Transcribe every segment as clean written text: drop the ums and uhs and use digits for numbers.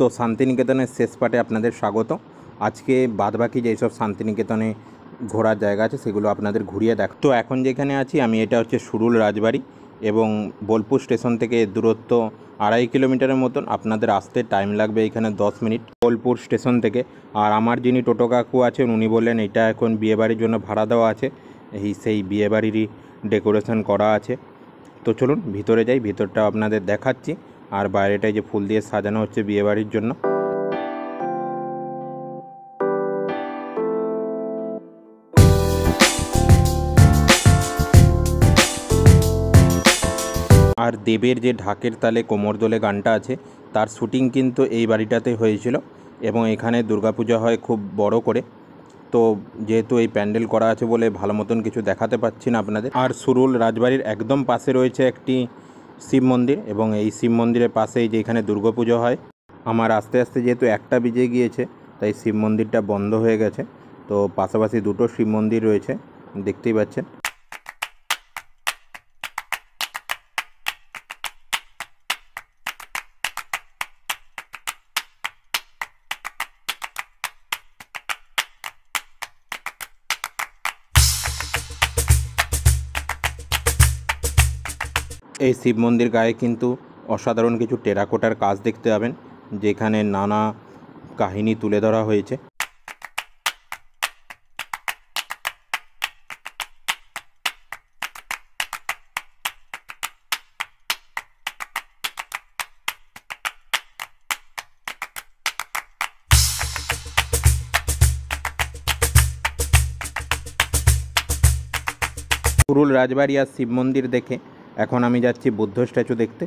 তো শান্তিনিকেতনের শেষ পার্টে আপনাদের স্বাগত। আজকে বাদবাকি যেসব শান্তিনিকেতনে ঘোরার জায়গা আছে সেগুলো আপনাদের ঘুরিয়ে দেখ। তো এখন যেখানে আছি আমি, এটা হচ্ছে সুরুল রাজবাড়ি এবং বোলপুর স্টেশন থেকে দূরত্ব 2.5 কিলোমিটারের মতন। আপনাদের আসতে টাইম লাগবে এখানে 10 মিনিট বোলপুর স্টেশন থেকে। আর আমার যিনি টোটো কাকু আছেন উনি বললেন এটা এখন বিয়েবাড়ির জন্য ভাড়া দেওয়া আছে, সেই বিয়েবাড়িরই ডেকোরেশন করা আছে। তো চলুন ভিতরে যাই, ভিতরটা আপনাদের দেখাচ্ছি। আর বাইরেটায় যে ফুল দিয়ে সাজানো হচ্ছে বিয়েবাড়ির জন্য। আর দেবের যে ঢাকের তালে কোমর দোলে গানটা আছে তার শুটিং কিন্তু এই বাড়িটাতে হয়েছিল এবং এখানে দুর্গাপূজা হয় খুব বড় করে। তো যেহেতু এই প্যান্ডেল করা আছে বলে ভালো মতন কিছু দেখাতে পাচ্ছি না আপনাদের। আর সুরুল রাজবাড়ির একদম পাশে রয়েছে একটি শিব মন্দির এবং এই শিব মন্দিরের পাশেই যে এখানে দুর্গাপুজো হয়। আমার আস্তে আস্তে যেহেতু 1টা বেজে গিয়েছে তাই শিব মন্দিরটা বন্ধ হয়ে গেছে। তো পাশাপাশি দুটো শিব মন্দির রয়েছে, দেখতেই পাচ্ছেন। এই শিব মন্দির গায়ে কিন্তু অসাধারণ কিছু টেরাকোটার কাজ দেখতে পাবেন, যেখানে নানা কাহিনী তুলে ধরা হয়েছে। সুরুল রাজবাড়ি আর শিব মন্দির দেখে এখন আমি যাচ্ছি বুদ্ধ স্ট্যাচু দেখতে।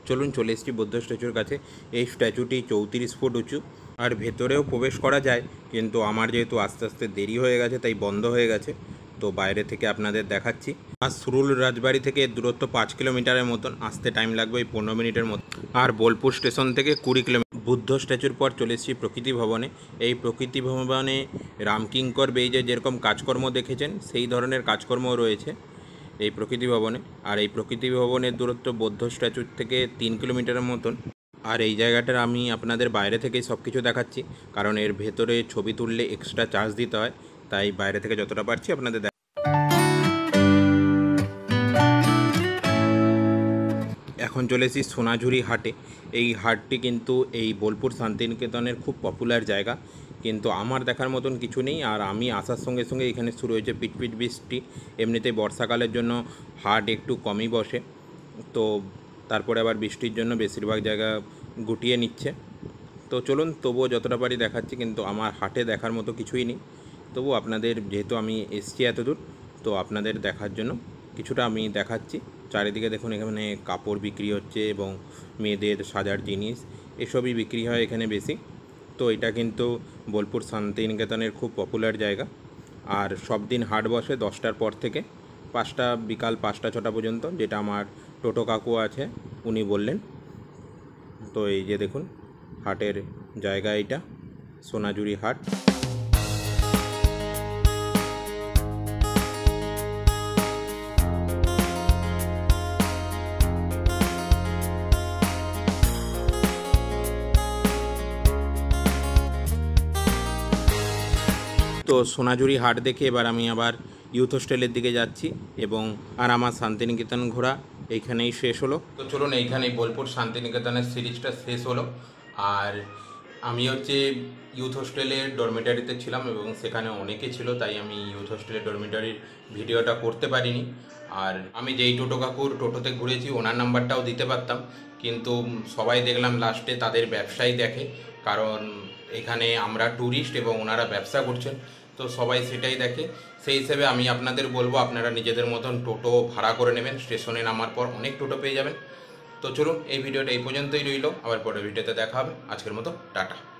চলুন চলে এসেছি বুদ্ধ স্ট্যাচুর কাছে। এই স্ট্যাচুটি 34 ফুট উঁচু আর ভেতরেও প্রবেশ করা যায়, কিন্তু আমার যেহেতু আস্তে আস্তে দেরি হয়ে গেছে তাই বন্ধ হয়ে গেছে। তো বাইরে থেকে আপনাদের দেখাচ্ছি। আর সুরুল রাজবাড়ি থেকে এর দূরত্ব 5 কিলোমিটারের মতন, আসতে টাইম লাগবে ওই 15 মিনিটের মতো। আর বোলপুর স্টেশন থেকে 20 কিলোমিটার। বুদ্ধ স্ট্যাচুর পর চলে এসেছি প্রকৃতি ভবনে। এই প্রকৃতি ভবনে রামকিঙ্কর বেইজে যেরকম কাজকর্ম দেখেছেন সেই ধরনের কাজকর্মও রয়েছে এই প্রকৃতি ভবনে। আর এই প্রকৃতি ভবনের দূরত্ব বৌদ্ধ স্ট্যাচুর থেকে 3 কিলোমিটারের মতন। আর এই জায়গাটার আমি আপনাদের বাইরে থেকেই সব কিছু দেখাচ্ছি, কারণ এর ভেতরে ছবি তুললে এক্সট্রা চার্জ দিতে হয়, তাই বাইরে থেকে যতটা পারছি আপনাদের এখন চলে এসেছি সোনাঝুরি হাটে। এই হাটটি কিন্তু এই বোলপুর শান্তিনিকেতনের খুব পপুলার জায়গা, কিন্তু আমার দেখার মতন কিছু নেই। আর আমি আসার সঙ্গে সঙ্গে এখানে শুরু হয়েছে পিটপিট বৃষ্টি। এমনিতেই বর্ষাকালের জন্য হাট একটু কমই বসে, তো তারপরে আবার বৃষ্টির জন্য বেশিরভাগ জায়গা গুটিয়ে নিচ্ছে। তো চলুন তবুও যতটা পারি দেখাচ্ছি, কিন্তু আমার হাটে দেখার মতো কিছুই নেই। তবু আপনাদের, যেহেতু আমি এসছি এত দূর, তো আপনাদের দেখার জন্য কিছুটা আমি দেখাচ্ছি। চারিদিকে দেখুন, এখানে কাপড় বিক্রি হচ্ছে এবং মেয়েদের সাজার জিনিস এসবই বিক্রি হয় এখানে বেশি। তো এটা কিন্তু বোলপুর শান্তিনিকেতনের খুব পপুলার জায়গা। আর সব দিন হাট বসে 10টার পর থেকে বিকাল 5টা 6টা পর্যন্ত, যেটা আমার টোটো কাকু আছে উনি বললেন। তো এই যে দেখুন হাটের জায়গা, এটা সোনাঝুরি হাট। তো সোনাঝুরি হাট দেখে এবার আমি আবার ইউথ হোস্টেলের দিকে যাচ্ছি এবং আমার শান্তিনিকেতন ঘোরা এইখানেই শেষ হলো। তো চলুন, এইখানেই বোলপুর শান্তিনিকেতনের সিরিজটা শেষ হলো। আর আমি হচ্ছে ইউথ হোস্টেলের ডরমিটারিতে ছিলাম এবং সেখানে অনেকে ছিল, তাই আমি ইউথ হোস্টেলের ডরমিটারির ভিডিওটা করতে পারিনি। আর আমি যেই টোটো কাকুর টোটোতে ঘুরেছি ওনার নাম্বারটাও দিতে পারতাম, কিন্তু সবাই দেখলাম লাস্টে তাদের ব্যবসাই দেখে, কারণ এখানে আমরা ট্যুরিস্ট এবং ওনারা ব্যবসা করছেন, তো সবাই সেটাই দেখে। সেই হিসেবে আমি আপনাদের বলবো আপনারা নিজেদের মতন টোটো ভাড়া করে নেবেন, স্টেশনে নামার পর অনেক টোটো পেয়ে যাবেন। তো চলুন, এই ভিডিওটা এই পর্যন্তই রইল, আবার পরের ভিডিওতে দেখা হবে। আজকের মতো টাটা।